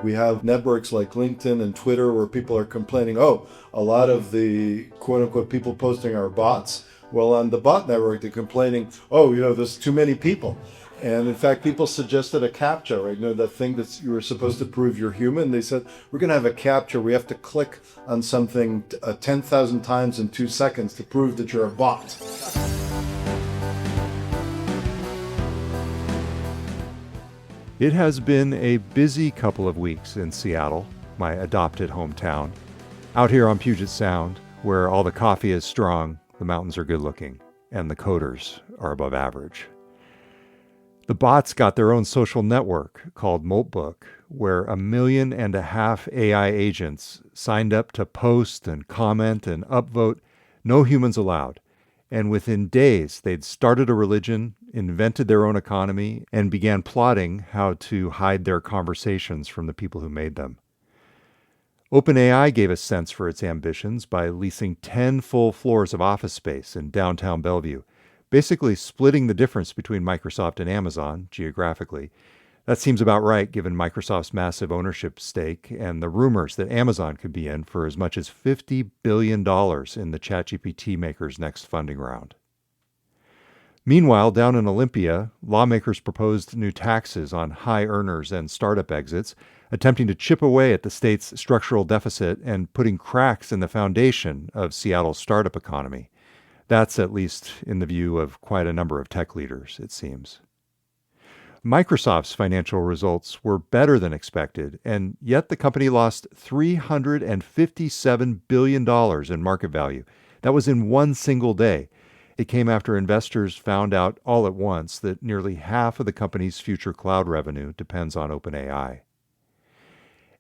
We have networks like LinkedIn and Twitter where people are complaining, a lot of the quote-unquote people posting are bots. Well, on the bot network, they're complaining, there's too many people. And in fact, people suggested a CAPTCHA, right? That thing that you were supposed to prove you're human. They said, we're going to have a CAPTCHA. We have to click on something 10,000 times in 2 seconds to prove that you're a bot. It has been a busy couple of weeks in Seattle, my adopted hometown. Out here on Puget Sound, where all the coffee is strong, the mountains are good looking, and the coders are above average. The bots got their own social network called Moltbook, where 1.5 million AI agents signed up to post and comment and upvote, no humans allowed. And within days, they'd started a religion, invented their own economy, and began plotting how to hide their conversations from the people who made them. OpenAI gave a sense for its ambitions by leasing 10 full floors of office space in downtown Bellevue, basically splitting the difference between Microsoft and Amazon geographically. That seems about right given Microsoft's massive ownership stake and the rumors that Amazon could be in for as much as $50 billion in the ChatGPT maker's next funding round. Meanwhile, down in Olympia, lawmakers proposed new taxes on high earners and startup exits, attempting to chip away at the state's structural deficit and putting cracks in the foundation of Seattle's startup economy. That's at least in the view of quite a number of tech leaders, it seems. Microsoft's financial results were better than expected, and yet the company lost $357 billion in market value. That was in one single day. It came after investors found out all at once that nearly half of the company's future cloud revenue depends on OpenAI.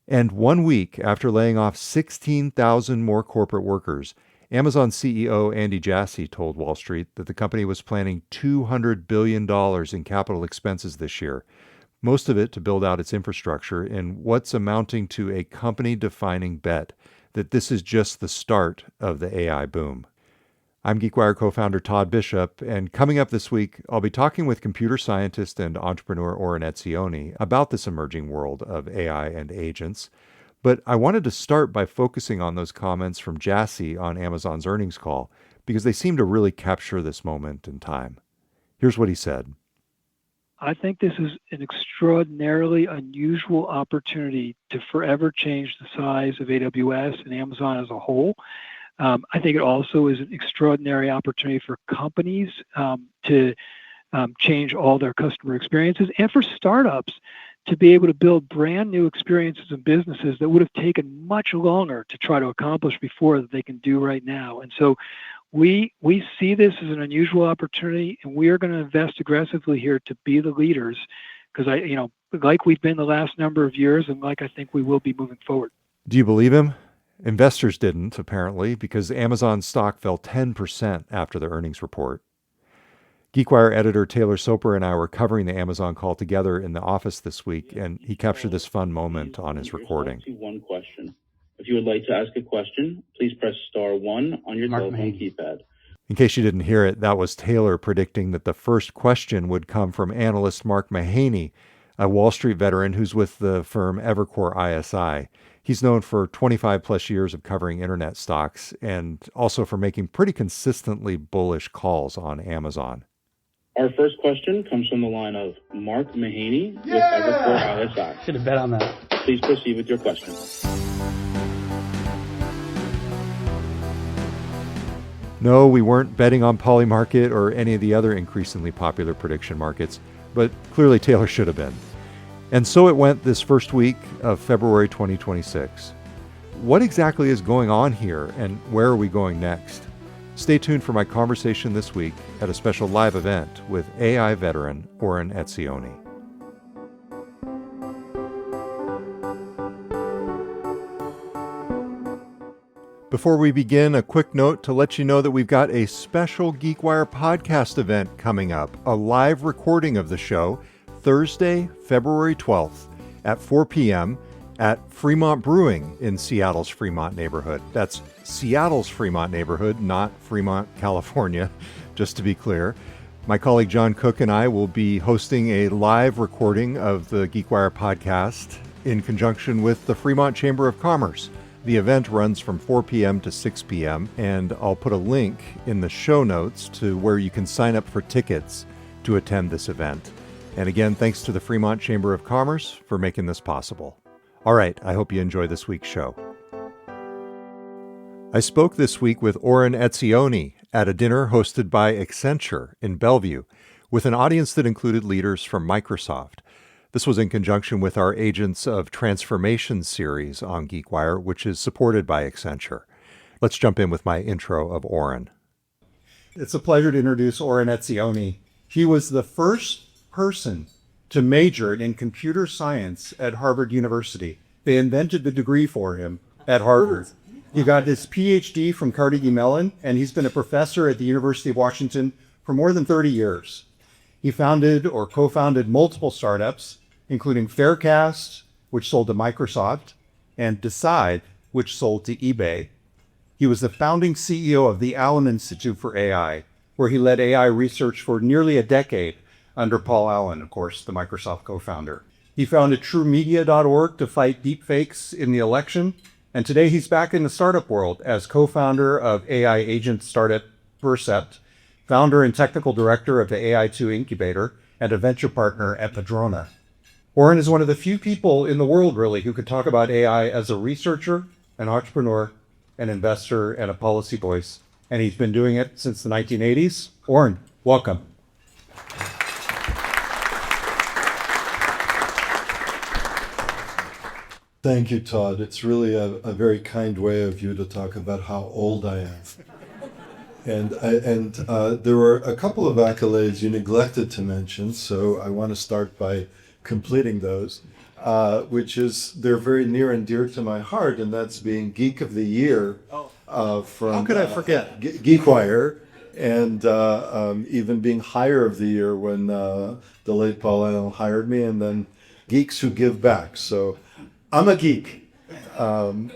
And 1 week after laying off 16,000 more corporate workers, Amazon CEO Andy Jassy told Wall Street that the company was planning $200 billion in capital expenses this year, most of it to build out its infrastructure in what's amounting to a company-defining bet that this is just the start of the AI boom. I'm GeekWire co-founder Todd Bishop, and coming up this week, I'll be talking with computer scientist and entrepreneur Oren Etzioni about this emerging world of AI and agents. But I wanted to start by focusing on those comments from Jassy on Amazon's earnings call, because they seem to really capture this moment in time. Here's what he said. I think this is an extraordinarily unusual opportunity to forever change the size of AWS and Amazon as a whole. I think it also is an extraordinary opportunity for companies to change all their customer experiences, and for startups to be able to build brand new experiences and businesses that would have taken much longer to try to accomplish before that they can do right now. And so we see this as an unusual opportunity, and we are going to invest aggressively here to be the leaders, because like we've been the last number of years, and like I think we will be moving forward. Do you believe him? Investors didn't, apparently, because Amazon stock fell 10% after the earnings report. GeekWire editor Taylor Soper and I were covering the Amazon call together in the office this week, and he captured this fun moment on his recording. One question. If you would like to ask a question, please press star 1 on your telephone keypad. In case you didn't hear it, that was Taylor predicting that the first question would come from analyst Mark Mahaney, a Wall Street veteran who's with the firm Evercore ISI. He's known for 25 plus years of covering internet stocks and also for making pretty consistently bullish calls on Amazon. Our first question comes from the line of Mark Mahaney with Evercore ISI. Should have bet on that. Please proceed with your question. No, we weren't betting on Polymarket or any of the other increasingly popular prediction markets, but clearly Taylor should have been. And so it went this first week of February 2026. What exactly is going on here, and where are we going next? Stay tuned for my conversation this week at a special live event with AI veteran Oren Etzioni. Before we begin, a quick note to let you know that we've got a special GeekWire podcast event coming up, a live recording of the show, Thursday, February 12th at 4 p.m. at Fremont Brewing in Seattle's Fremont neighborhood. That's Seattle's Fremont neighborhood, not Fremont, California, just to be clear. My colleague John Cook and I will be hosting a live recording of the GeekWire podcast. in conjunction with the Fremont Chamber of Commerce. The event runs from 4 p.m. to 6 p.m., and I'll put a link in the show notes to where you can sign up for tickets to attend this event. And again, thanks to the Fremont Chamber of Commerce for making this possible. All right, I hope you enjoy this week's show. I spoke this week with Oren Etzioni at a dinner hosted by Accenture in Bellevue, with an audience that included leaders from Microsoft. This was in conjunction with our Agents of Transformation series on GeekWire, which is supported by Accenture. Let's jump in with my intro of Oren. It's a pleasure to introduce Oren Etzioni. He was the first person to major in computer science at Harvard University. They invented the degree for him at Harvard. He got his PhD from Carnegie Mellon, and he's been a professor at the University of Washington for more than 30 years. He founded or co-founded multiple startups, including Faircast, which sold to Microsoft, and Decide, which sold to eBay. He was the founding CEO of the Allen Institute for AI, where he led AI research for nearly a decade under Paul Allen, of course, the Microsoft co-founder. He founded TrueMedia.org to fight deepfakes in the election, and today he's back in the startup world as co-founder of AI agent startup Percept, founder and technical director of the AI2 incubator, and a venture partner at Padrona. Oren is one of the few people in the world, really, who could talk about AI as a researcher, an entrepreneur, an investor, and a policy voice. And he's been doing it since the 1980s. Oren, welcome. Thank you, Todd. It's really a very kind way of you to talk about how old I am. And there were a couple of accolades you neglected to mention, so I want to start by completing those, which is they're very near and dear to my heart, and that's being Geek of the Year from How could I forget? GeekWire, and even being Hire of the Year when the late Paul Allen hired me, and then Geeks Who Give Back. So I'm a geek, and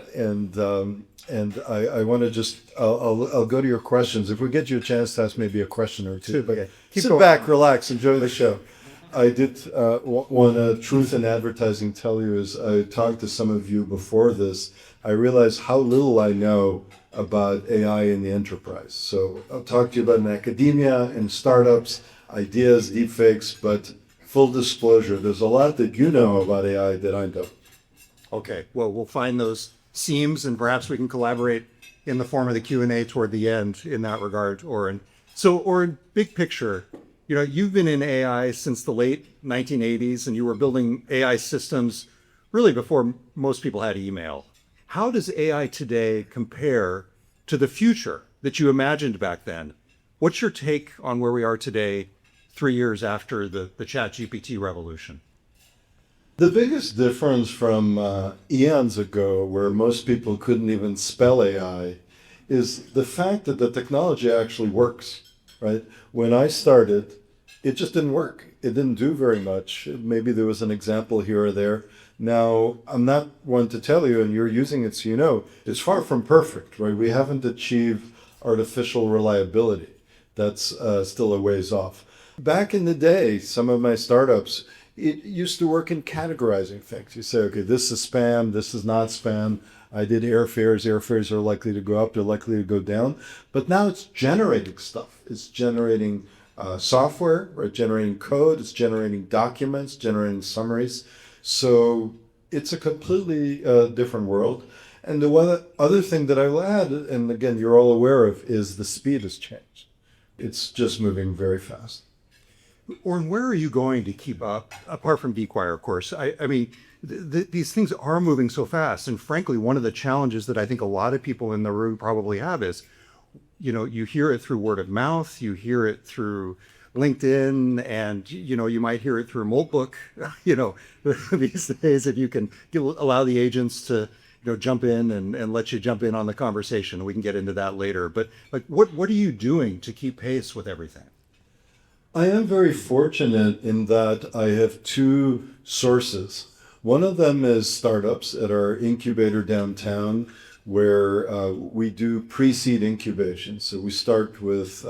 I want to just, I'll go to your questions. If we get you a chance to ask maybe a question or two, but sit back, relax, enjoy the show. I did want Truth in Advertising tell you as I talked to some of you before this, I realized how little I know about AI in the enterprise. So I'll talk to you about in academia and startups, ideas, deepfakes, but full disclosure, there's a lot that you know about AI that I don't. Okay, well, we'll find those seams, and perhaps we can collaborate in the form of the Q&A toward the end in that regard, Oren. So, Oren, big picture, you've been in AI since the late 1980s, and you were building AI systems really before most people had email. How does AI today compare to the future that you imagined back then? What's your take on where we are today, 3 years after the ChatGPT revolution? The biggest difference from eons ago, where most people couldn't even spell AI, is the fact that the technology actually works, right? When I started, it just didn't work. It didn't do very much. Maybe there was an example here or there. Now, I'm not one to tell you, and you're using it so you know, it's far from perfect, right? We haven't achieved artificial reliability. That's still a ways off. Back in the day, some of my startups, it used to work in categorizing things. You say, okay, this is spam, this is not spam. I did airfares. Airfares are likely to go up, they're likely to go down. But now it's generating stuff. It's generating software, right? Generating code, it's generating documents, generating summaries. So it's a completely different world. And the one other thing that I will add, and again, you're all aware of, is the speed has changed. It's just moving very fast. Oren, where are you going to keep up, apart from GeekWire, of course? I mean, these things are moving so fast. And frankly, one of the challenges that I think a lot of people in the room probably have is, you hear it through word of mouth, you hear it through LinkedIn, and, you might hear it through Moltbook, these days, if you can allow the agents to, jump in and let you jump in on the conversation. We can get into that later. But what are you doing to keep pace with everything? I am very fortunate in that I have two sources. One of them is startups at our incubator downtown, where we do pre-seed incubation. So we start with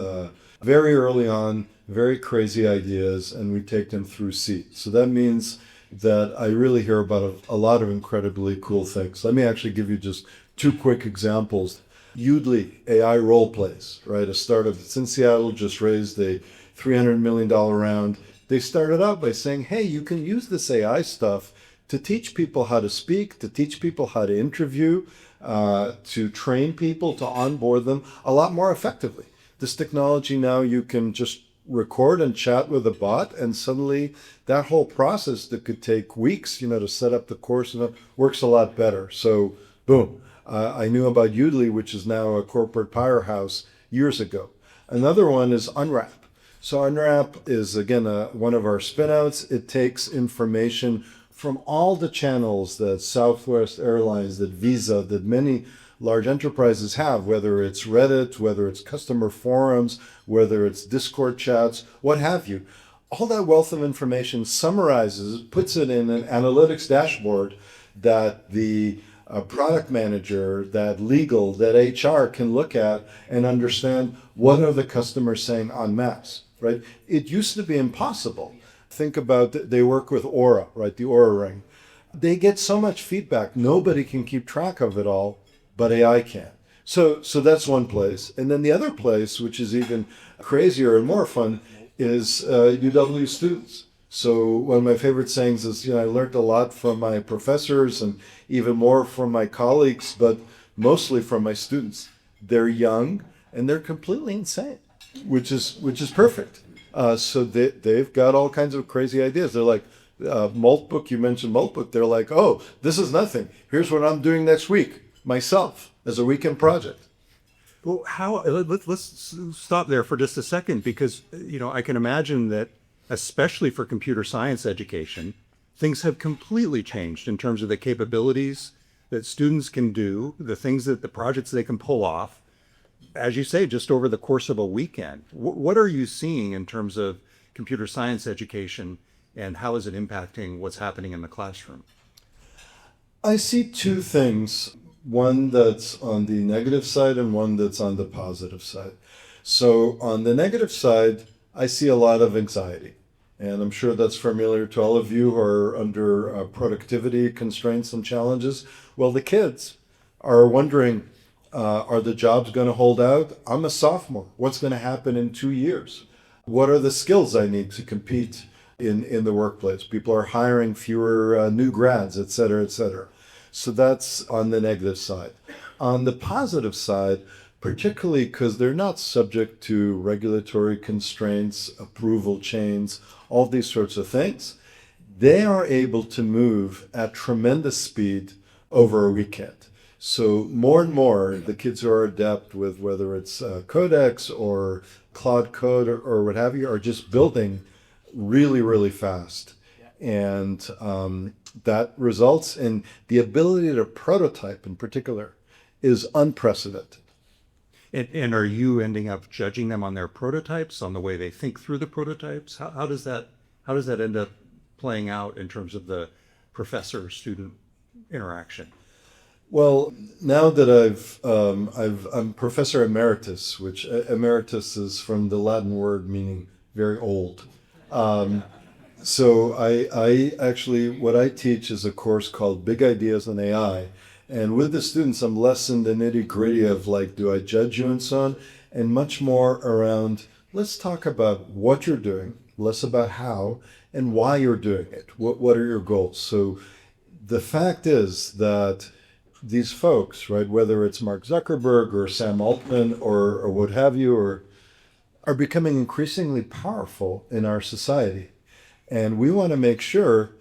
very early on, very crazy ideas, and we take them through seed. So that means that I really hear about a lot of incredibly cool things. Let me actually give you just two quick examples. Udly AI role plays, right? A startup that's in Seattle just raised a $300 million round. They started out by saying, hey, you can use this AI stuff to teach people how to speak, to teach people how to interview, to train people, to onboard them a lot more effectively. This technology now, you can just record and chat with a bot, and suddenly that whole process that could take weeks, to set up the course works a lot better. So boom. I knew about Udly, which is now a corporate powerhouse, years ago. Another one is Unwrap. So Unwrap is, again, one of our spinouts. It takes information from all the channels that Southwest Airlines, that Visa, that many large enterprises have, whether it's Reddit, whether it's customer forums, whether it's Discord chats, what have you. All that wealth of information summarizes, puts it in an analytics dashboard that the product manager, that legal, that HR can look at and understand what are the customers saying en masse, right? It used to be impossible. Think about, they work with Aura, right? The Aura ring. They get so much feedback. Nobody can keep track of it all, but AI can. So that's one place. And then the other place, which is even crazier and more fun, is UW students. So one of my favorite sayings is, I learned a lot from my professors and even more from my colleagues, but mostly from my students. They're young and they're completely insane, which is perfect. So they've got all kinds of crazy ideas. They're like, Maltbook, you mentioned Maltbook. They're like, oh, this is nothing. Here's what I'm doing next week, myself, as a weekend project. Well, let's stop there for just a second, because, I can imagine that, especially for computer science education, things have completely changed in terms of the capabilities that students can do, the things that the projects they can pull off, as you say, just over the course of a weekend. What are you seeing in terms of computer science education, and how is it impacting what's happening in the classroom? I see two things, one that's on the negative side and one that's on the positive side. So on the negative side, I see a lot of anxiety, and I'm sure that's familiar to all of you who are under productivity constraints and challenges. Well, the kids are wondering, are the jobs going to hold out? I'm a sophomore. What's going to happen in 2 years? What are the skills I need to compete in the workplace? People are hiring fewer new grads, et cetera, et cetera. So that's on the negative side. On the positive side, particularly because they're not subject to regulatory constraints, approval chains, all these sorts of things, they are able to move at tremendous speed over a weekend. So more and more, the kids who are adept with whether it's Codex or Cloud Code or what have you, are just building really, really fast. And that results in the ability to prototype in particular is unprecedented. And are you ending up judging them on their prototypes, on the way they think through the prototypes? How does that end up playing out in terms of the professor-student interaction? Well, now that I'm Professor Emeritus, which emeritus is from the Latin word meaning very old. So I actually, what I teach is a course called Big Ideas in AI. And with the students, I'm less in the nitty gritty of like, do I judge you and so on, and much more around, let's talk about what you're doing, less about how and why you're doing it. What are your goals? So the fact is that these folks, right, whether it's Mark Zuckerberg or Sam Altman or what have you, are becoming increasingly powerful in our society. And we want to make sure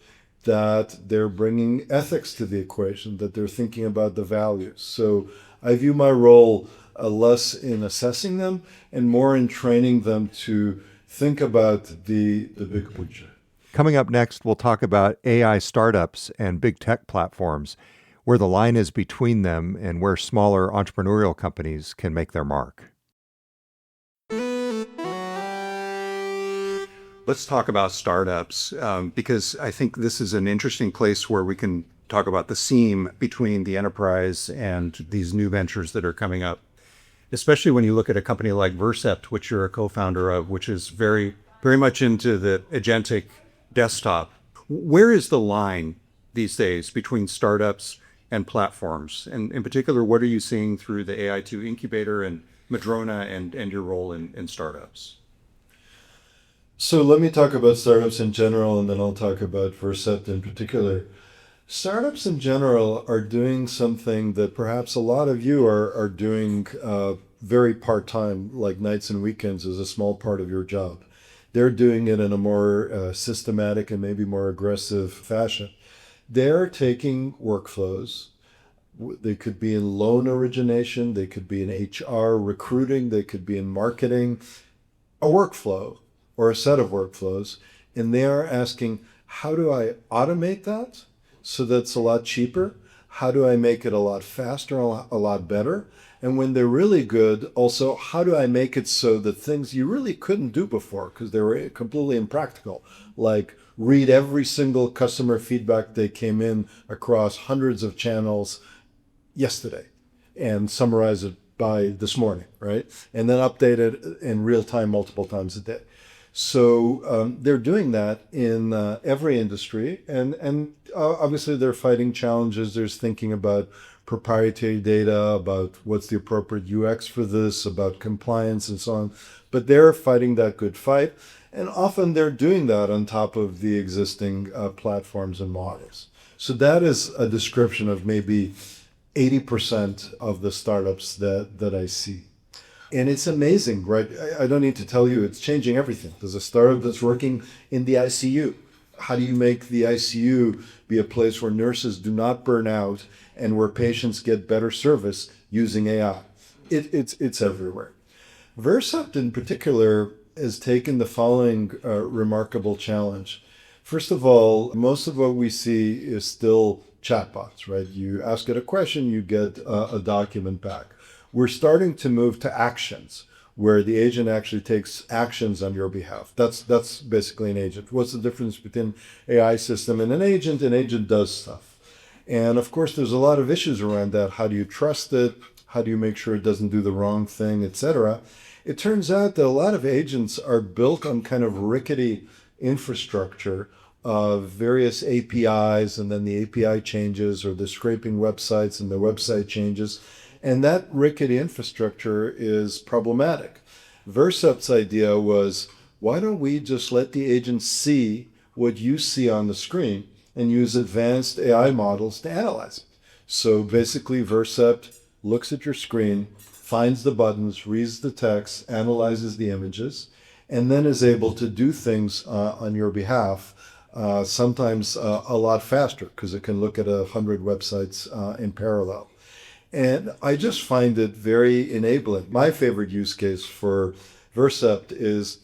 that they're bringing ethics to the equation, that they're thinking about the values. So I view my role less in assessing them and more in training them to think about the big picture. Coming up next, we'll talk about AI startups and big tech platforms, where the line is between them and where smaller entrepreneurial companies can make their mark. Let's talk about startups, because I think this is an interesting place where we can talk about the seam between the enterprise and these new ventures that are coming up, especially when you look at a company like Vercept, which you're a co-founder of, which is very, very much into the agentic desktop. Where is the line these days between startups and platforms? And in particular, what are you seeing through the AI2 incubator and Madrona and your role in startups? So let me talk about startups in general, and then I'll talk about Vercept in particular. Startups in general are doing something that perhaps a lot of you are doing very part-time, like nights and weekends is a small part of your job. They're doing it in a more systematic and maybe more aggressive fashion. They're taking workflows. They could be in loan origination, they could be in HR recruiting, they could be in marketing, a workflow or a set of workflows, and they are asking, how do I automate that so that's a lot cheaper? How do I make it a lot faster, a lot better? And when they're really good, also, how do I make it so that things you really couldn't do before because they were completely impractical, like read every single customer feedback that came in across hundreds of channels yesterday and summarize it by this morning, right? And then update it in real time multiple times a day. So they're doing that in every industry, and obviously they're fighting challenges. There's thinking about proprietary data, about what's the appropriate UX for this, about compliance and so on. But they're fighting that good fight, and often they're doing that on top of the existing platforms and models. So that is a description of maybe 80% of the startups that I see. And it's amazing, right? I don't need to tell you, it's changing everything. There's a startup that's working in the ICU. How do you make the ICU be a place where nurses do not burn out and where patients get better service using AI? It's everywhere. Vercept in particular has taken the following remarkable challenge. First of all, most of what we see is still chatbots, right? You ask it a question, you get a document back. We're starting to move to actions, where the agent actually takes actions on your behalf. That's basically an agent. What's the difference between AI system and an agent? An agent does stuff. And of course, there's a lot of issues around that. How do you trust it? How do you make sure it doesn't do the wrong thing, etc.? It turns out that a lot of agents are built on kind of rickety infrastructure of various APIs, and then the API changes, or they're scraping websites and the website changes. And that rickety infrastructure is problematic. Vercept's idea was, why don't we just let the agent see what you see on the screen and use advanced AI models to analyze it? So basically, Vercept looks at your screen, finds the buttons, reads the text, analyzes the images, and then is able to do things on your behalf, sometimes a lot faster, because it can look at 100 websites in parallel. And I just find it very enabling. My favorite use case for Vercept is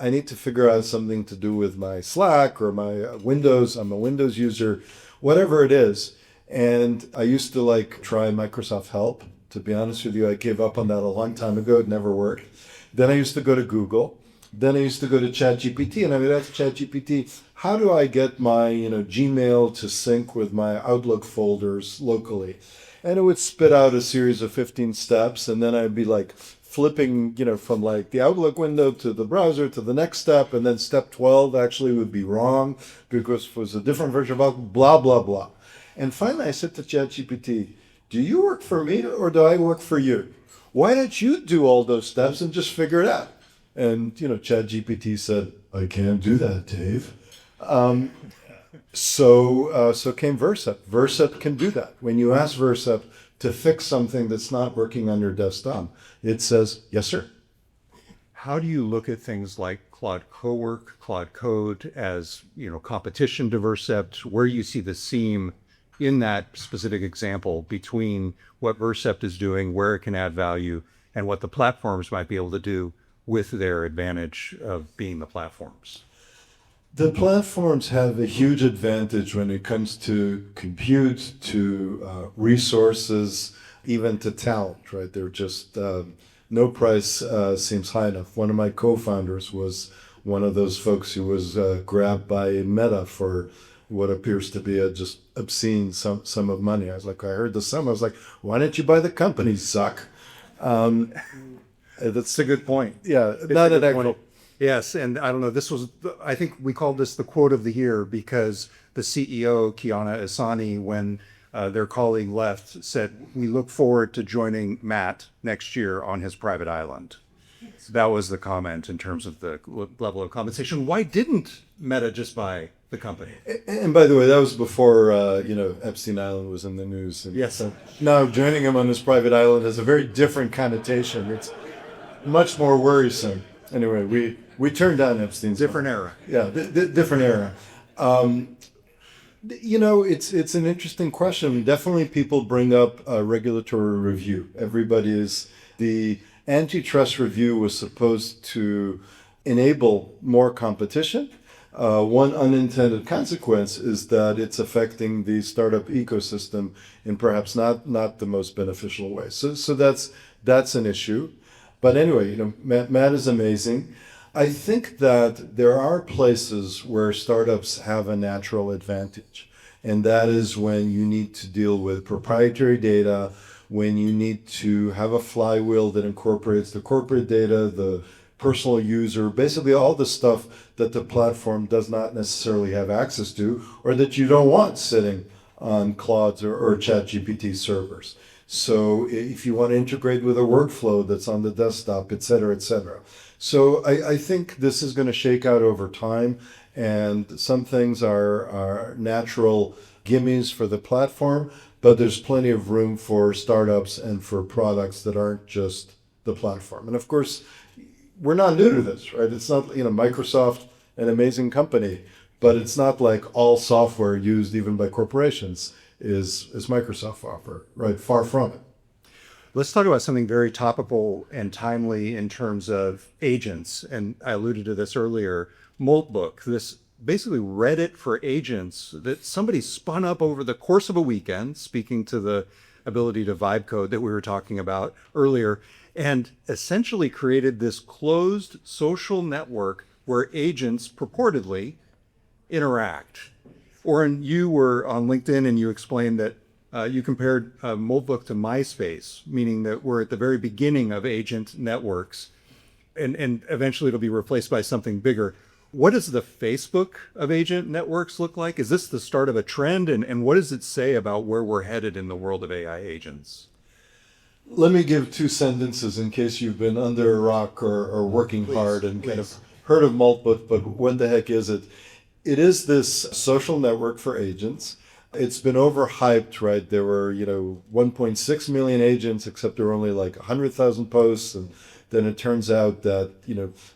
I need to figure out something to do with my Slack or my Windows. I'm a Windows user, whatever it is. And I used to try Microsoft Help. To be honest with you, I gave up on that a long time ago. It never worked. Then I used to go to Google. Then I used to go to ChatGPT, and I would ask ChatGPT, how do I get my Gmail to sync with my Outlook folders locally? And it would spit out a series of 15 steps, and then I'd be flipping, from the Outlook window to the browser to the next step, and then step 12 actually would be wrong because it was a different version of Outlook, blah, blah, blah. And finally I said to ChatGPT, do you work for me or do I work for you? Why don't you do all those steps and just figure it out? And, ChatGPT said, I can't do that, Dave. So came Vercept. Vercept can do that. When you ask Vercept to fix something that's not working on your desktop, it says, yes, sir. How do you look at things like Claude Cowork, Claude Code as, competition to Vercept? Where you see the seam in that specific example between what Vercept is doing, where it can add value, and what the platforms might be able to do with their advantage of being the platforms? The platforms have a huge advantage when it comes to compute, to resources, even to talent, right? They're just, no price seems high enough. One of my co-founders was one of those folks who was grabbed by Meta for what appears to be a just obscene sum of money. I was like, I heard the sum. I was like, why don't you buy the company, suck? That's a good point. Yeah, not an actual. Yes, and I don't know, I think we called this the quote of the year because the CEO, Kiana Asani, when their colleague left, said, "We look forward to joining Matt next year on his private island." That was the comment in terms of the level of compensation. Why didn't Meta just buy the company? And by the way, that was before Epstein Island was in the news. And Yes. so now joining him on this private island has a very different connotation. It's much more worrisome. Anyway, we turned down Epstein's Different era. Yeah, different era. It's an interesting question. Definitely, people bring up regulatory review. The antitrust review was supposed to enable more competition. One unintended consequence is that it's affecting the startup ecosystem in perhaps not the most beneficial way. So that's an issue. But anyway, Matt is amazing. I think that there are places where startups have a natural advantage, and that is when you need to deal with proprietary data, when you need to have a flywheel that incorporates the corporate data, the personal user, basically all the stuff that the platform does not necessarily have access to, or that you don't want sitting on Claude's or ChatGPT servers. So if you want to integrate with a workflow that's on the desktop, et cetera, et cetera. So I think this is going to shake out over time, and some things are natural gimmies for the platform, but there's plenty of room for startups and for products that aren't just the platform. And of course, we're not new to this, right? It's not, Microsoft, an amazing company, but it's not like all software used even by corporations is Microsoft offer, right? Far from it. Let's talk about something very topical and timely in terms of agents. And I alluded to this earlier, Moltbook, this basically Reddit for agents that somebody spun up over the course of a weekend, speaking to the ability to vibe code that we were talking about earlier, and essentially created this closed social network where agents purportedly interact. Oren, you were on LinkedIn and you explained that you compared Moltbook to MySpace, meaning that we're at the very beginning of agent networks, and eventually it'll be replaced by something bigger. What does the Facebook of agent networks look like? Is this the start of a trend? And what does it say about where we're headed in the world of AI agents? Let me give 2 sentences in case you've been under a rock or working hard and kind of heard of Moltbook, but what the heck is it? It is this social network for agents. It's been overhyped, right? There were, 1.6 million agents, except there were only like 100,000 posts. And then it turns out that,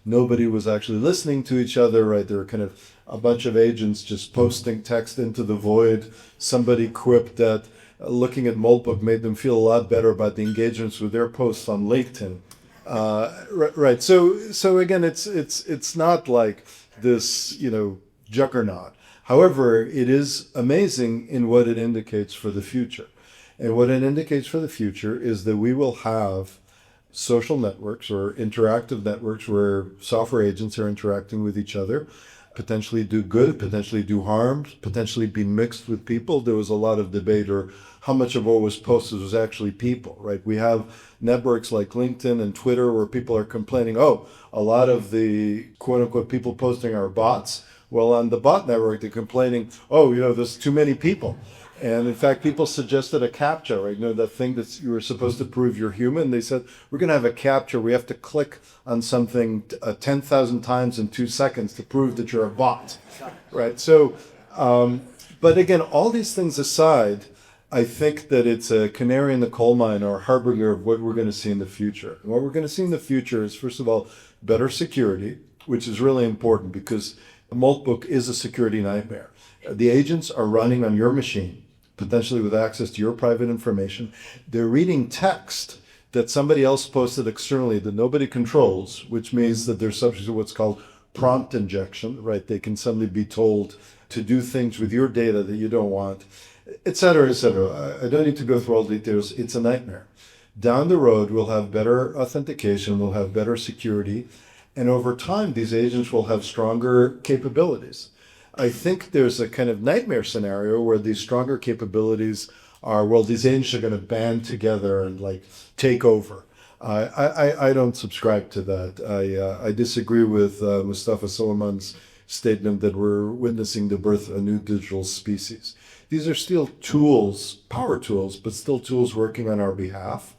nobody was actually listening to each other, right? There were kind of a bunch of agents just posting text into the void. Somebody quipped that looking at Moltbook made them feel a lot better about the engagements with their posts on LinkedIn. Right. So again, it's not like this, juggernaut. However, it is amazing in what it indicates for the future. And what it indicates for the future is that we will have social networks or interactive networks where software agents are interacting with each other, potentially do good, potentially do harm, potentially be mixed with people. There was a lot of debate or how much of what was posted was actually people, right? We have networks like LinkedIn and Twitter where people are complaining, oh, a lot of the quote unquote people posting are bots. Well, on the bot network, they're complaining, oh, there's too many people. And in fact, people suggested a CAPTCHA, right? That thing that you were supposed to prove you're human. They said, we're going to have a CAPTCHA. We have to click on something 10,000 times in 2 seconds to prove that you're a bot, right? So, but again, all these things aside, I think that it's a canary in the coal mine or a harbinger of what we're going to see in the future. And what we're going to see in the future is, first of all, better security, which is really important because Moltbook is a security nightmare. The agents are running on your machine, potentially with access to your private information. They're reading text that somebody else posted externally that nobody controls, which means that they're subject to what's called prompt injection, right? They can suddenly be told to do things with your data that you don't want, et cetera, et cetera. I don't need to go through all the details. It's a nightmare. Down the road, we'll have better authentication, we'll have better security, and over time, these agents will have stronger capabilities. I think there's a kind of nightmare scenario where these stronger capabilities are, well, these agents are going to band together and like take over. I don't subscribe to that. I disagree with Mustafa Soleiman's statement that we're witnessing the birth of a new digital species. These are still tools, power tools, but still tools working on our behalf.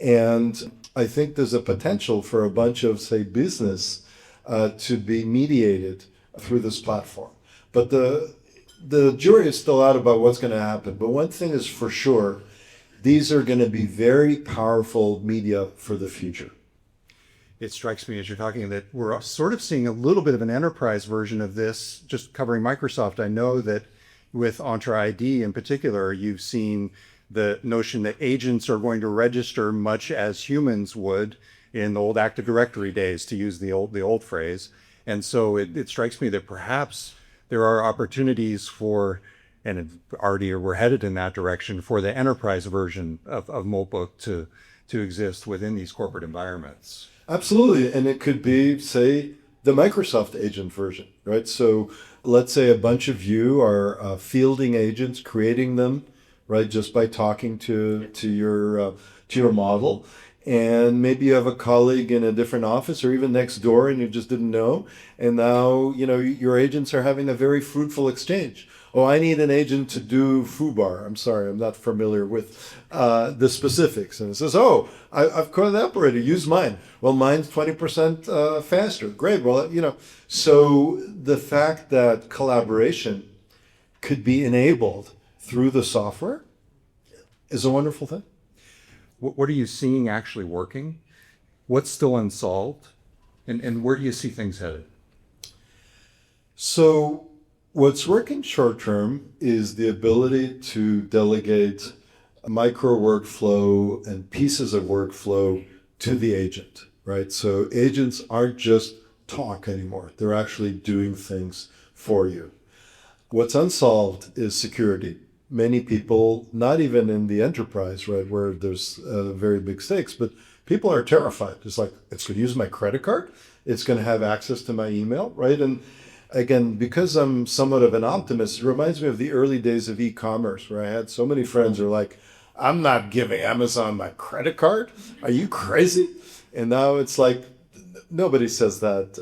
And I think there's a potential for a bunch of, say, business to be mediated through this platform. But the jury is still out about what's going to happen. But one thing is for sure, these are going to be very powerful media for the future. It strikes me as you're talking that we're sort of seeing a little bit of an enterprise version of this, just covering Microsoft. I know that with Entra ID in particular, you've seen the notion that agents are going to register much as humans would in the old Active Directory days, to use the old phrase. And so it strikes me that perhaps there are opportunities for, and already we're headed in that direction, for the enterprise version of Moltbook to exist within these corporate environments. Absolutely. And it could be, say, the Microsoft agent version, right? So let's say a bunch of you are fielding agents, creating them, right, just by talking to your model. And maybe you have a colleague in a different office or even next door and you just didn't know. And now, your agents are having a very fruitful exchange. Oh, I need an agent to do foobar. I'm sorry, I'm not familiar with the specifics. And it says, oh, I've collaborated, use mine. Well, mine's 20% faster. Great. Well, so the fact that collaboration could be enabled through the software is a wonderful thing. What are you seeing actually working? What's still unsolved? And where do you see things headed? So what's working short term is the ability to delegate micro workflow and pieces of workflow to the agent, right? So agents aren't just talk anymore. They're actually doing things for you. What's unsolved is security. Many people, not even in the enterprise, right, where there's very big stakes, but people are terrified. It's like, it's going to use my credit card. It's going to have access to my email, right? And again, because I'm somewhat of an optimist, it reminds me of the early days of e-commerce, where I had so many friends who are like, I'm not giving Amazon my credit card. Are you crazy? And now it's like, nobody says that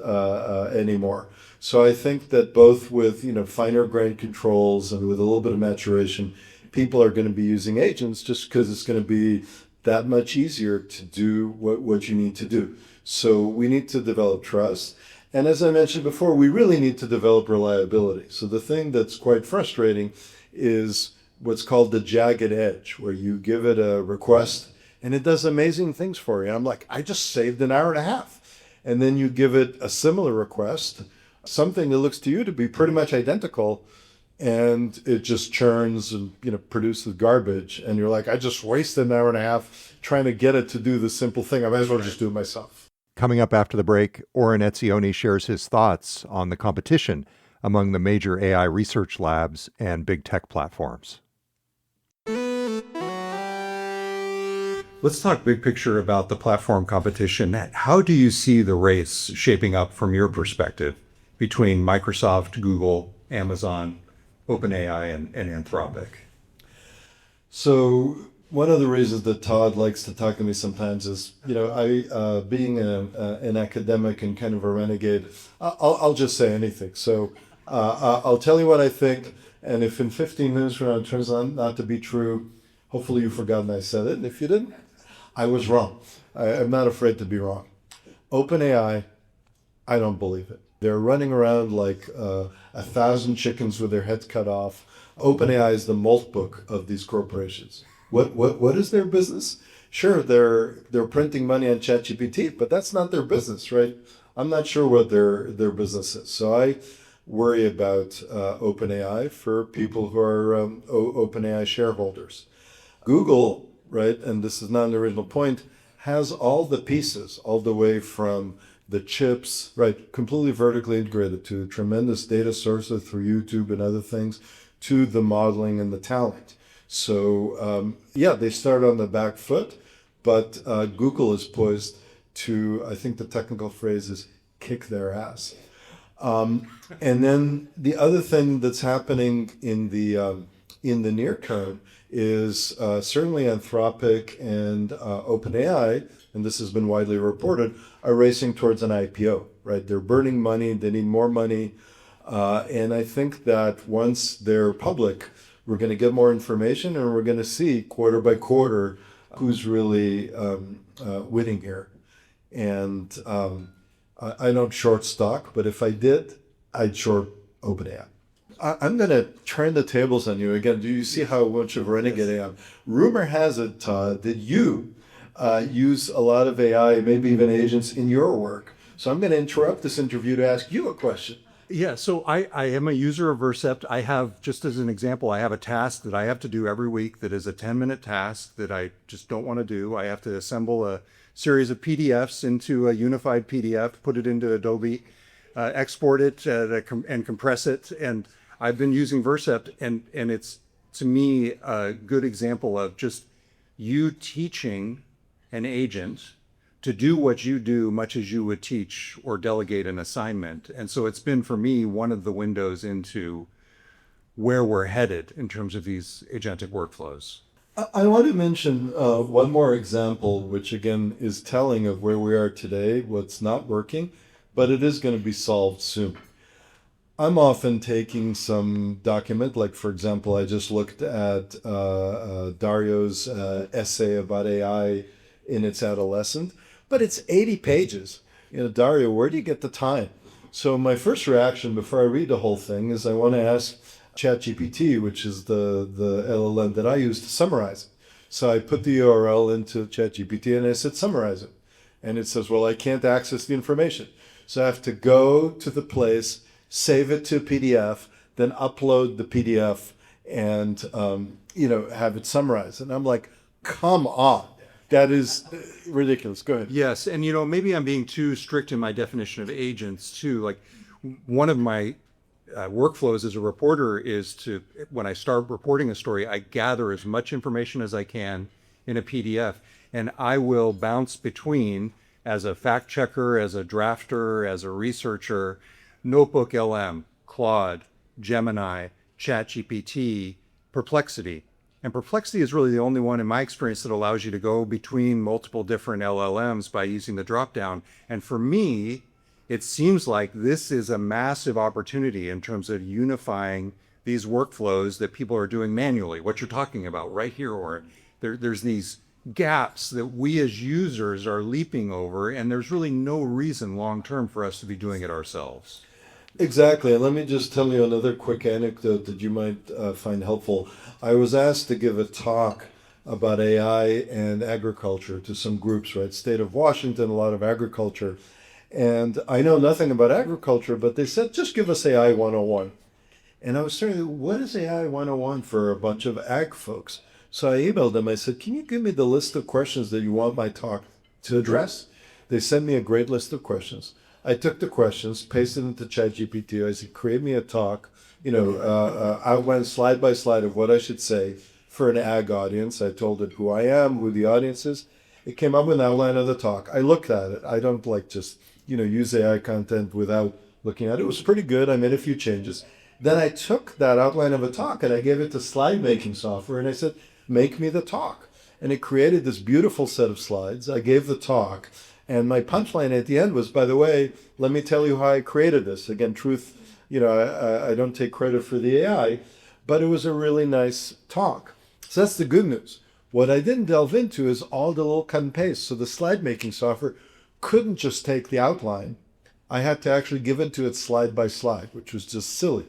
anymore. So I think that both with finer grained controls and with a little bit of maturation, people are going to be using agents just because it's going to be that much easier to do what you need to do. So we need to develop trust. And as I mentioned before, we really need to develop reliability. So the thing that's quite frustrating is what's called the jagged edge, where you give it a request and it does amazing things for you. And I'm like, I just saved an hour and a half. And then you give it a similar request, something that looks to you to be pretty much identical, and it just churns and produces garbage. And you're like, I just wasted an hour and a half trying to get it to do the simple thing. I might as well just do it myself. Coming up after the break, Oren Etzioni shares his thoughts on the competition among the major AI research labs and big tech platforms. Let's talk big picture about the platform competition. How do you see the race shaping up from your perspective between Microsoft, Google, Amazon, OpenAI, and Anthropic? So one of the reasons that Todd likes to talk to me sometimes is, I being an academic and kind of a renegade, I'll just say anything. So I'll tell you what I think, and if in 15 minutes from now it turns out not to be true, hopefully you've forgotten I said it. And if you didn't, I was wrong. I'm not afraid to be wrong. OpenAI, I don't believe it. They're running around like 1,000 chickens with their heads cut off. OpenAI is the Moltbook of these corporations. What is their business? Sure, they're printing money on ChatGPT, but that's not their business, right? I'm not sure what their business is. So I worry about OpenAI for people who are OpenAI shareholders. Google, right, and this is not an original point, has all the pieces, all the way from the chips, right, completely vertically integrated to tremendous data sources through YouTube and other things, to the modeling and the talent. So they start on the back foot, but Google is poised to, I think the technical phrase is, kick their ass. And then the other thing that's happening in the in the near term is certainly Anthropic and OpenAI, and this has been widely reported, are racing towards an IPO, right? They're burning money, they need more money. And I think that once they're public, we're going to get more information and we're going to see quarter by quarter who's really winning here. And I don't short stock, but if I did, I'd short OpenAI. I'm going to turn the tables on you again. Do you see how much of a renegade I am? Rumor has it, Todd, that you use a lot of AI, maybe even agents, in your work. So I'm going to interrupt this interview to ask you a question. Yeah, so I am a user of Vercept. I have, just as an example, I have a task that I have to do every week that is a 10-minute task that I just don't want to do. I have to assemble a series of PDFs into a unified PDF, put it into Adobe, export it and compress it. And I've been using Vercept, and it's, to me, a good example of just you teaching an agent to do what you do much as you would teach or delegate an assignment. And so it's been, for me, one of the windows into where we're headed in terms of these agentic workflows. I want to mention one more example, which again is telling of where we are today, what's not working, but it is going to be solved soon. I'm often taking some document, like for example, I just looked at Dario's essay about AI in its adolescence, but it's 80 pages. Dario, where do you get the time? So my first reaction before I read the whole thing is I want to ask ChatGPT, which is the LLM that I use to summarize it. So I put the URL into ChatGPT and I said, summarize it. And it says, well, I can't access the information. So I have to go to the place, save it to a PDF, then upload the PDF and, have it summarized. And I'm like, come on. That is ridiculous. Go ahead. Yes. And, maybe I'm being too strict in my definition of agents too. Like one of my workflows as a reporter is to, when I start reporting a story, I gather as much information as I can in a PDF, and I will bounce between, as a fact checker, as a drafter, as a researcher, Notebook LM, Claude, Gemini, ChatGPT, Perplexity. And Perplexity is really the only one in my experience that allows you to go between multiple different LLMs by using the dropdown. And for me, it seems like this is a massive opportunity in terms of unifying these workflows that people are doing manually. What you're talking about right here, or there's these gaps that we as users are leaping over, and there's really no reason long-term for us to be doing it ourselves. Exactly. And let me just tell you another quick anecdote that you might find helpful. I was asked to give a talk about AI and agriculture to some groups, right? State of Washington, a lot of agriculture. And I know nothing about agriculture, but they said, just give us AI 101. And I was thinking, what is AI 101 for a bunch of ag folks? So I emailed them. I said, can you give me the list of questions that you want my talk to address? They sent me a great list of questions. I took the questions, pasted into ChatGPT. I said, create me a talk, outline slide by slide of what I should say for an ag audience. I told it who I am, who the audience is. It came up with an outline of the talk. I looked at it. I don't just use AI content without looking at it. It was pretty good. I made a few changes. Then I took that outline of a talk and I gave it to slide making software and I said, make me the talk. And it created this beautiful set of slides. I gave the talk. And my punchline at the end was, by the way, let me tell you how I created this. Again, truth, I don't take credit for the AI, but it was a really nice talk. So that's the good news. What I didn't delve into is all the little cut and paste. So the slide making software couldn't just take the outline. I had to actually give it to it slide by slide, which was just silly.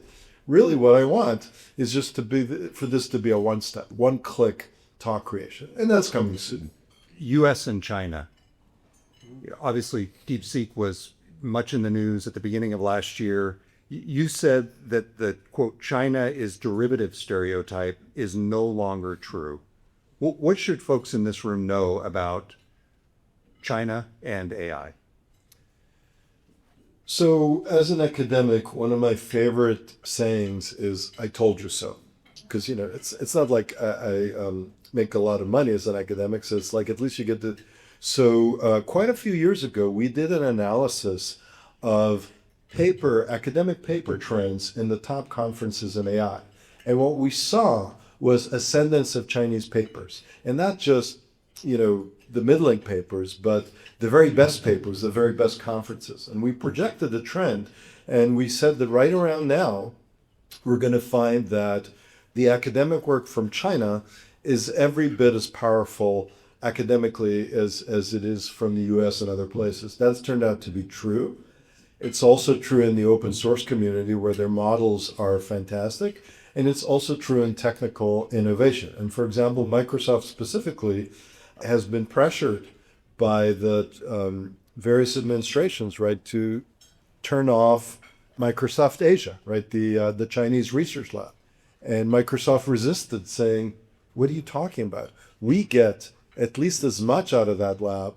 Really what I want is just for this to be a one-step, one-click talk creation. And that's coming soon. US and China. Obviously, DeepSeek was much in the news at the beginning of last year. You said that the, quote, China is derivative stereotype is no longer true. What should folks in this room know about China and AI? So as an academic, one of my favorite sayings is, I told you so. Because, it's not like I make a lot of money as an academic, so it's like at least you get the... So quite a few years ago, we did an analysis of academic paper trends in the top conferences in AI. And what we saw was ascendance of Chinese papers. And not just, the middling papers, but the very best papers, the very best conferences. And we projected the trend, and we said that right around now, we're going to find that the academic work from China is every bit as powerful academically as it is from the US and other places. That's turned out to be true. It's also true in the open source community where their models are fantastic. And it's also true in technical innovation. And for example, Microsoft specifically has been pressured by the various administrations, right, to turn off Microsoft Asia, right, the Chinese research lab. And Microsoft resisted, saying, what are you talking about? We get at least as much out of that lab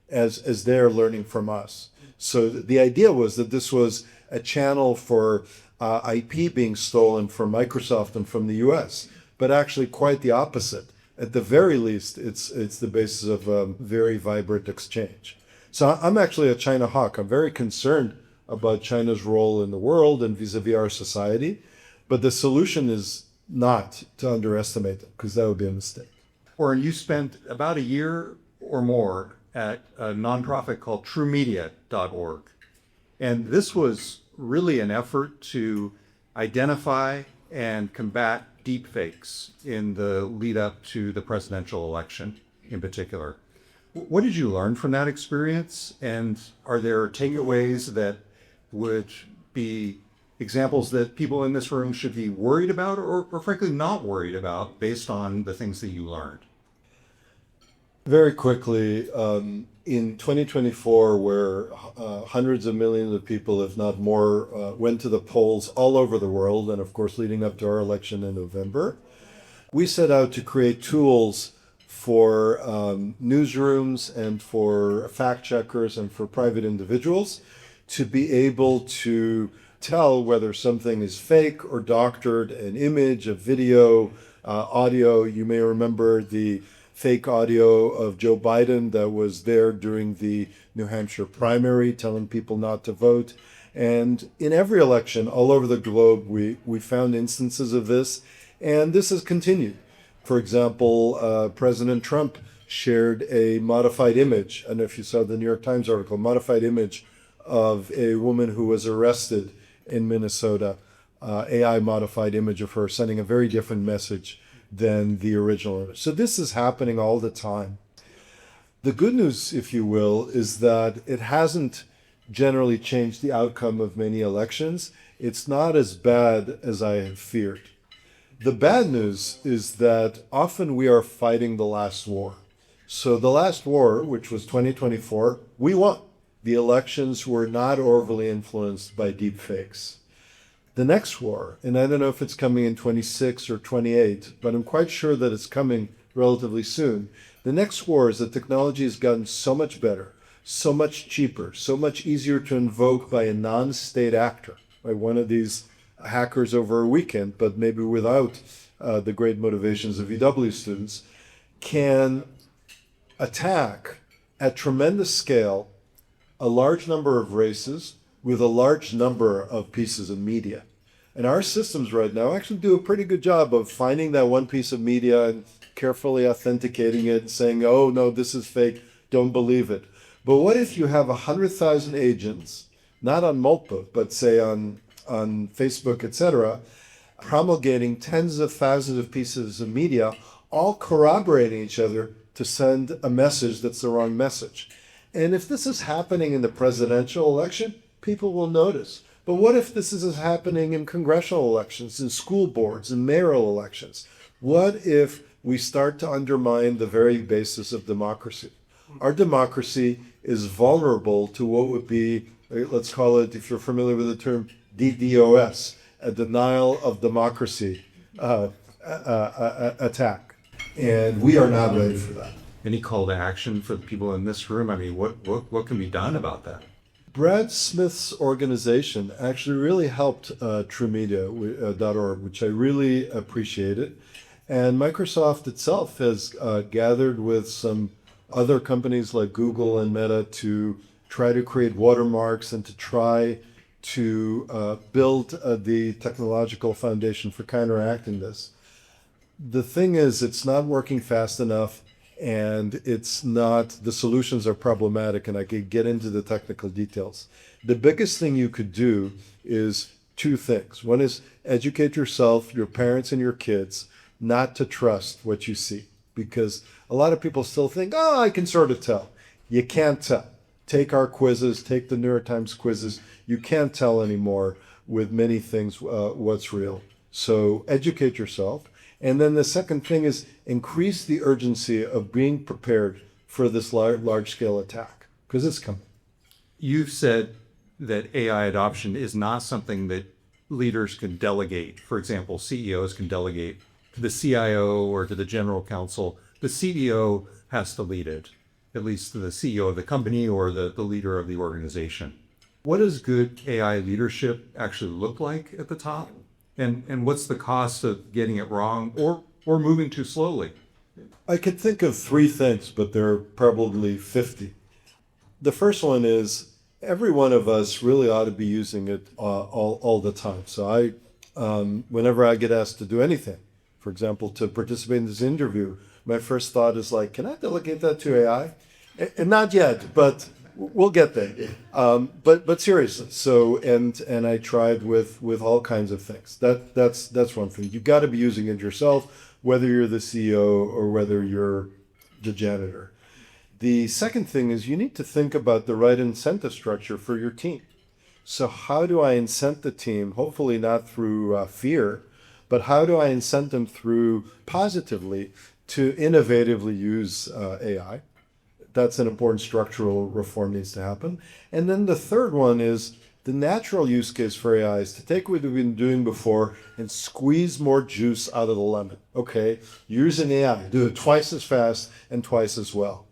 as they're learning from us. So the idea was that this was a channel for IP being stolen from Microsoft and from the US, but actually quite the opposite. At the very least, it's the basis of a very vibrant exchange. So I'm actually a China hawk. I'm very concerned about China's role in the world and vis-a-vis our society. But the solution is not to underestimate them, because that would be a mistake. Oren, you spent about a year or more at a nonprofit called truemedia.org. And this was really an effort to identify and combat deepfakes in the lead up to the presidential election in particular. What did you learn from that experience? And are there takeaways that would be examples that people in this room should be worried about or frankly not worried about based on the things that you learned? Very quickly, in 2024, where hundreds of millions of people, if not more, went to the polls all over the world, and of course leading up to our election in November, we set out to create tools for newsrooms and for fact checkers and for private individuals to be able to tell whether something is fake or doctored, an image, a video, audio. You may remember the fake audio of Joe Biden that was there during the New Hampshire primary telling people not to vote. And in every election all over the globe, we found instances of this, and this has continued. For example, President Trump shared a modified image. I don't know if you saw the New York Times article, modified image of a woman who was arrested in Minnesota, AI modified image of her, sending a very different message than the original image. So this is happening all the time. The good news, if you will, is that it hasn't generally changed the outcome of many elections. It's not as bad as I had feared. The bad news is that often we are fighting the last war. So the last war, which was 2024, we won. The elections were not overly influenced by deep fakes. The next war, and I don't know if it's coming in 26 or 28, but I'm quite sure that it's coming relatively soon. The next war is that technology has gotten so much better, so much cheaper, so much easier to invoke by a non-state actor, by one of these hackers over a weekend, but maybe without the great motivations of EW students, can attack at tremendous scale a large number of races with a large number of pieces of media. And our systems right now actually do a pretty good job of finding that one piece of media and carefully authenticating it, saying, oh, no, this is fake, don't believe it. But what if you have 100,000 agents, not on Moltbook, but say on Facebook, etc., promulgating tens of thousands of pieces of media, all corroborating each other to send a message that's the wrong message. And if this is happening in the presidential election, people will notice. But what if this is happening in congressional elections, in school boards, in mayoral elections? What if we start to undermine the very basis of democracy? Our democracy is vulnerable to what would be, let's call it, if you're familiar with the term, DDoS, a denial of democracy attack. And we are not ready for that. Any call to action for the people in this room? I mean, what can be done about that? Brad Smith's organization actually really helped TrueMedia.org, which I really appreciated. And Microsoft itself has gathered with some other companies like Google and Meta to try to create watermarks and to try to build the technological foundation for counteracting this. The thing is, it's not working fast enough, and the solutions are problematic, and I could get into the technical details. The biggest thing you could do is two things. One is educate yourself, your parents, and your kids not to trust what you see, because a lot of people still think, oh, I can sort of tell. You can't tell. Take our quizzes, take the New York Times quizzes. You can't tell anymore with many things what's real. So educate yourself. And then the second thing is increase the urgency of being prepared for this large-scale attack, because it's coming. You've said that AI adoption is not something that leaders can delegate. For example, CEOs can delegate to the CIO or to the general counsel. The CEO has to lead it, at least the CEO of the company or the leader of the organization. What does good AI leadership actually look like at the top? And what's the cost of getting it wrong or moving too slowly? I could think of three things, but there are probably 50. The first one is every one of us really ought to be using it all the time. So whenever I get asked to do anything, for example, to participate in this interview, my first thought is like, can I delegate that to AI? And not yet, but we'll get there. But seriously, so and I tried with all kinds of things. That's one thing. You got to be using it yourself, whether you're the CEO or whether you're the janitor. The second thing is you need to think about the right incentive structure for your team. So how do I incent the team? Hopefully not through fear, but how do I incent them through positively to innovatively use AI? That's an important structural reform needs to happen. And then the third one is the natural use case for AI is to take what we've been doing before and squeeze more juice out of the lemon. Okay, use an AI, do it twice as fast and twice as well.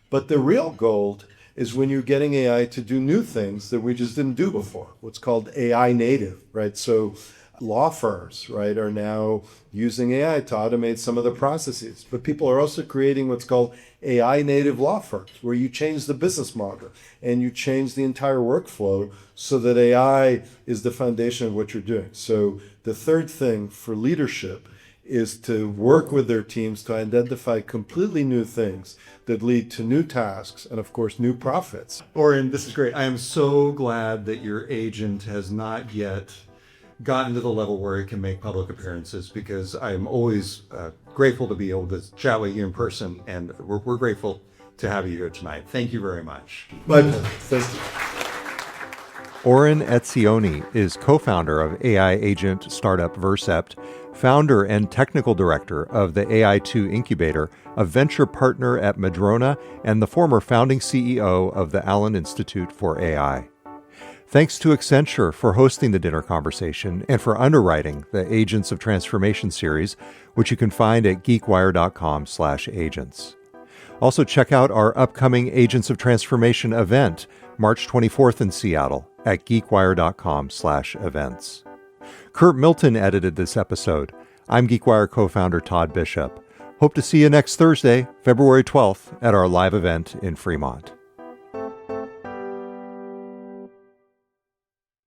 But the real gold is when you're getting AI to do new things that we just didn't do before, what's called AI native, right? So law firms, right, are now using AI to automate some of the processes. But people are also creating what's called AI native law firms, where you change the business model and you change the entire workflow so that AI is the foundation of what you're doing. So the third thing for leadership is to work with their teams to identify completely new things that lead to new tasks and, of course, new profits. Oren, this is great. I am so glad that your agent has not yet gotten to the level where it can make public appearances, because I'm always grateful to be able to chat with you in person, and we're grateful to have you here tonight. Thank you very much. My pleasure. Thank you. Oren Etzioni is co-founder of AI agent startup Vercept, founder and technical director of the AI2 Incubator, a venture partner at Madrona, and the former founding CEO of the Allen Institute for AI. Thanks to Accenture for hosting the dinner conversation and for underwriting the Agents of Transformation series, which you can find at geekwire.com/agents. Also check out our upcoming Agents of Transformation event, March 24th in Seattle, at geekwire.com/events. Kurt Milton edited this episode. I'm GeekWire co-founder Todd Bishop. Hope to see you next Thursday, February 12th, at our live event in Fremont.